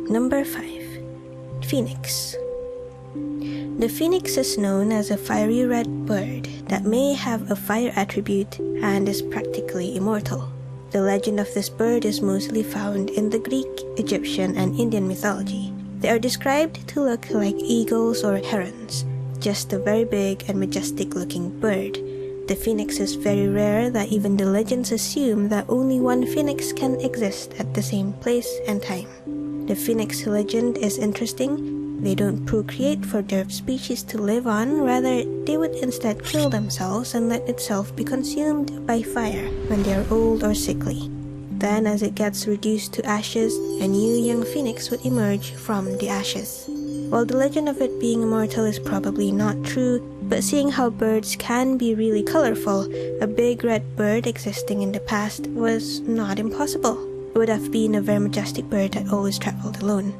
Number 5. Phoenix. The phoenix is known as a fiery red bird that may have a fire attribute and is practically immortal. The legend of this bird is mostly found in the Greek, Egyptian, and Indian mythology. They are described to look like eagles or herons, just a very big and majestic looking bird. The phoenix is very rare that even the legends assume that only one phoenix can exist at the same place and time. The phoenix legend is interesting. They don't procreate for their species to live on, rather they would instead kill themselves and let itself be consumed by fire when they are old or sickly. Then as it gets reduced to ashes, a new young phoenix would emerge from the ashes. While the legend of it being immortal is probably not true, but seeing how birds can be really colorful, a big red bird existing in the past was not impossible. It would have been a very majestic bird that always traveled alone.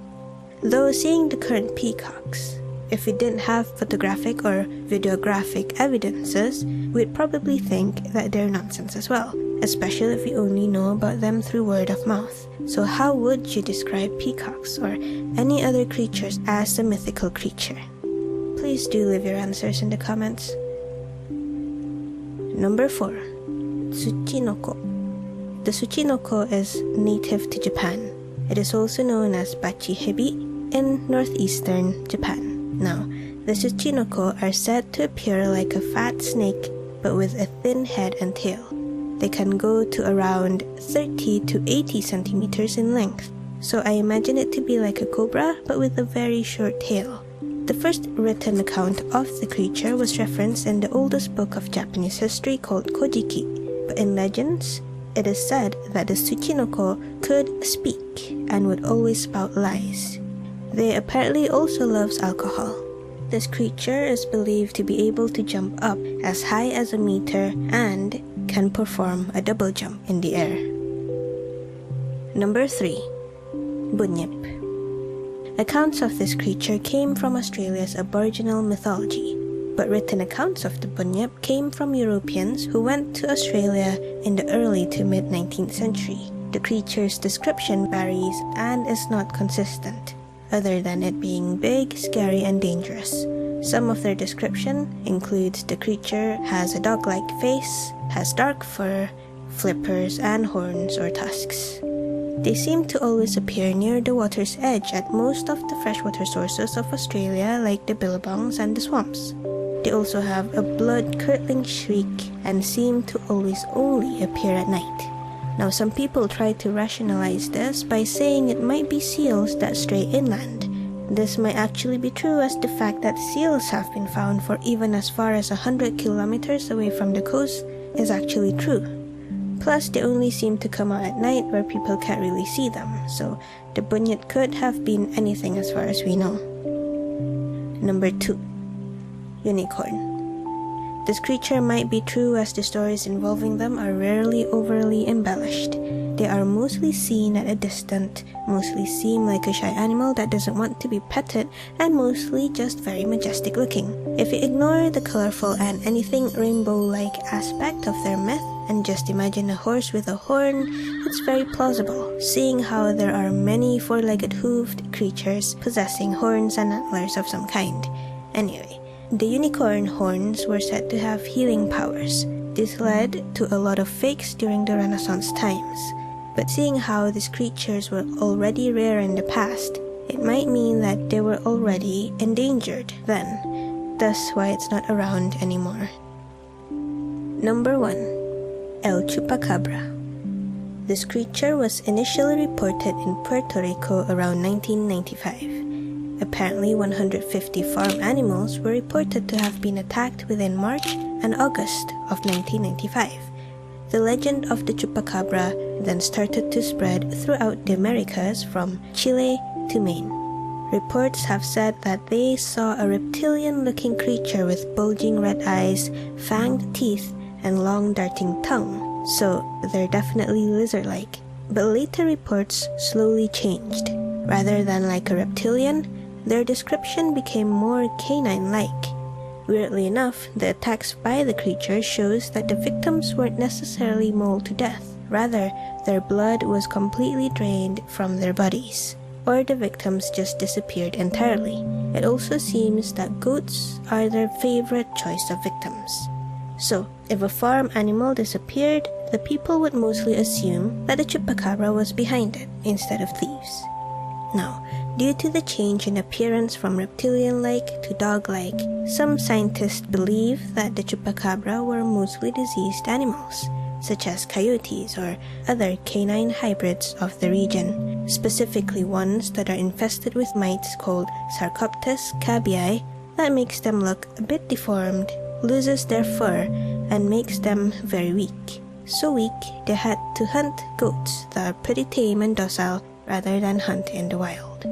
Though seeing the current peacocks, if we didn't have photographic or videographic evidences, we'd probably think that they're nonsense as well, especially if we only know about them through word of mouth. So how would you describe peacocks or any other creatures as a mythical creature? Please do leave your answers in the comments. Number 4. Tsuchinoko. The Tsuchinoko is native to Japan. It is also known as bachi-hebi in northeastern Japan. Now, the Tsuchinoko are said to appear like a fat snake but with a thin head and tail. They can go to around 30 to 80 centimeters in length, so I imagine it to be like a cobra but with a very short tail. The first written account of the creature was referenced in the oldest book of Japanese history called Kojiki, but in legends, it is said that the Tsuchinoko could speak and would always spout lies. They apparently also loves alcohol. This creature is believed to be able to jump up as high as a meter and can perform a double jump in the air. Number 3. Bunyip. Accounts of this creature came from Australia's Aboriginal mythology, but written accounts of the Bunyip came from Europeans who went to Australia in the early to mid-19th century. The creature's description varies and is not consistent, other than it being big, scary, and dangerous. Some of their description includes the creature has a dog-like face, has dark fur, flippers, and horns or tusks. They seem to always appear near the water's edge at most of the freshwater sources of Australia like the billabongs and the swamps. They also have a blood-curdling shriek and seem to always only appear at night. Now some people try to rationalize this by saying it might be seals that stray inland. This might actually be true, as the fact that seals have been found for even as far as 100 kilometers away from the coast is actually true. Plus, they only seem to come out at night where people can't really see them, so the bunyip could have been anything as far as we know. Number 2. Unicorn. This creature might be true, as the stories involving them are rarely overly embellished. They are mostly seen at a distance, mostly seem like a shy animal that doesn't want to be petted, and mostly just very majestic looking. If you ignore the colorful and anything rainbow-like aspect of their myth and just imagine a horse with a horn, it's very plausible, seeing how there are many four-legged hoofed creatures possessing horns and antlers of some kind. Anyway, the unicorn horns were said to have healing powers. This led to a lot of fakes during the Renaissance times. But seeing how these creatures were already rare in the past, it might mean that they were already endangered then. Thus why it's not around anymore. Number 1. El Chupacabra. This creature was initially reported in Puerto Rico around 1995. Apparently 150 farm animals were reported to have been attacked within March and August of 1995. The legend of the Chupacabra then started to spread throughout the Americas from Chile to Maine. Reports have said that they saw a reptilian-looking creature with bulging red eyes, fanged teeth, and long darting tongue, so they're definitely lizard-like. But later reports slowly changed. Rather than like a reptilian, their description became more canine-like. Weirdly enough, the attacks by the creature shows that the victims weren't necessarily mauled to death. Rather, their blood was completely drained from their bodies. or the victims just disappeared entirely. It also seems that goats are their favorite choice of victims. So, if a farm animal disappeared, the people would mostly assume that the Chupacabra was behind it instead of thieves. Now, due to the change in appearance from reptilian-like to dog-like, some scientists believe that the Chupacabra were mostly diseased animals, such as coyotes or other canine hybrids of the region, specifically ones that are infested with mites called Sarcoptes cabii that makes them look a bit deformed, loses their fur, and makes them very weak. So weak, they had to hunt goats that are pretty tame and docile rather than hunt in the wild.